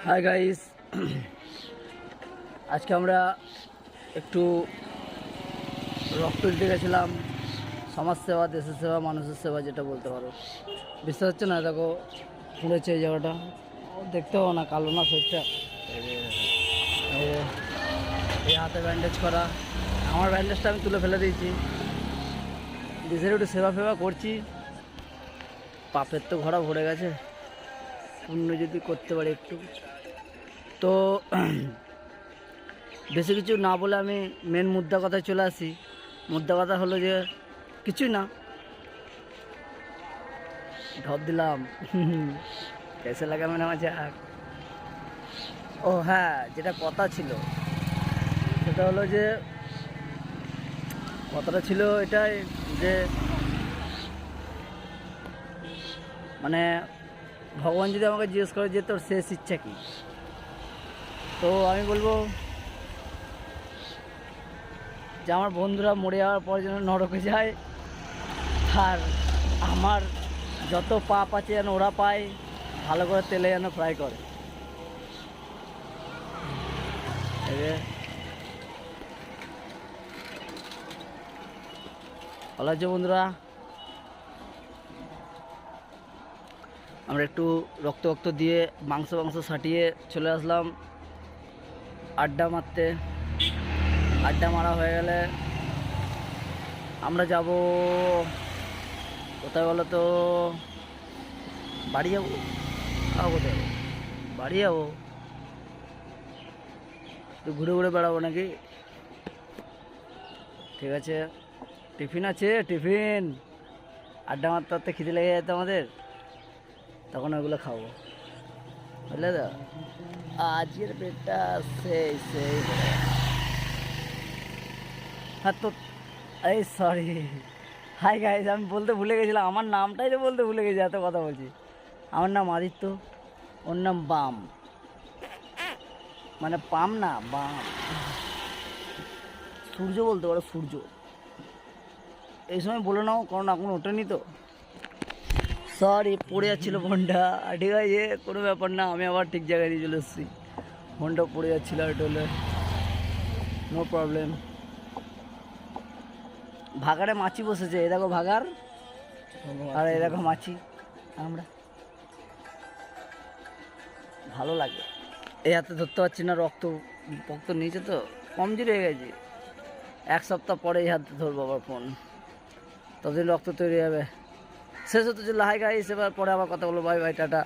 Hi guys, আজকে আমরা একটু রক্ত দিতে গেছিলাম। সমাজসেবা, দেশের সেবা, মানুষের সেবা যেটা বলতে পারো। বিশ্বাস হচ্ছে না, দেখো পুড়েছে এই জায়গাটা। দেখতে পাবো না, কালো না শরীরটা। এই হাতে ব্যান্ডেজ করা, আমার ব্যান্ডেজটা আমি তুলে ফেলে দিয়েছি। দেশের একটু সেবা ফেবা করছি। পাপের তো ঘোড়া ভরে গেছে, পুণ্য যদি করতে পারি একটু। তো বেশি কিছু না বলে আমি মেন মুদ্রা কথায় চলে আসি। মুদ্রা কথা হলো যে কিছুই না, ঢপ দিলাম। কেসে লাগা মানে মজাক। ও হ্যাঁ, যেটা কথা ছিল সেটা হলো যে, কথাটা ছিল এটাই যে মানে ভগবান যদি আমাকে জিজ্ঞেস করে যে তোর শেষ ইচ্ছা কী, তো আমি বলবো যে আমার বন্ধুরা মরে যাওয়ার পর যেন নরকে যায়, আর আমার যত পাপ আছে যেন ওরা পায়, ভালো করে তেলে যেন ফ্রাই করে। ভালো আছে বন্ধুরা, আমরা একটু রক্ত দিয়ে মাংস সাটিয়ে চলে আসলাম আড্ডা মারতে। আড্ডা মারা হয়ে গেলে আমরা যাব কোথায় বলো তো? বাড়ি যাবো। কোথায় বাড়ি যাবো? তো ঘুরে ঘুরে বেড়াবো নাকি? ঠিক আছে, টিফিন আছে, টিফিন। আড্ডা মারতে মারতে খিদে লেগে যেত আমাদের, তখন ওগুলো খাবো, বুঝলে তো? আজকের পেটটা সেই হ্যাঁ তো। এই সরি, হাই গাইস, আমি বলতে ভুলে গেছিলাম, আমার নামটাই তো বলতে ভুলে গেছি, এত কথা বলছি। আমার নাম আদিত্য, ওর নাম বাম, মানে পাম না, বাম। সূর্য বলতে পারো, সূর্য। এই সময় বলে নাও, কারণ এখন ওঠেনি তো। সরি, পড়ে যাচ্ছিলো ফোনটা। ঠিক আছে, কোনো ব্যাপার না, আমি আবার ঠিক জায়গায় নিয়ে চলে এসেছি। ফোনটা পড়ে যাচ্ছিলো, এটা হলে নো প্রবলেম। ভাগাড়ে মাছি বসেছে, এই দেখো ভাগার, আর এই দেখো মাছি। আমরা ভালো লাগে। এই হাতে ধরতে পারছি না, রক্ত নিচে তো কমজোরি হয়ে গেছে। এক সপ্তাহ পরে এই হাতে ধরবো আবার ফোন, ততদিন রক্ত তৈরি হবে। শেষ হতে চললো। হাই গাইস, এবার পরে আবার কথা বলবো। Bye bye, tata.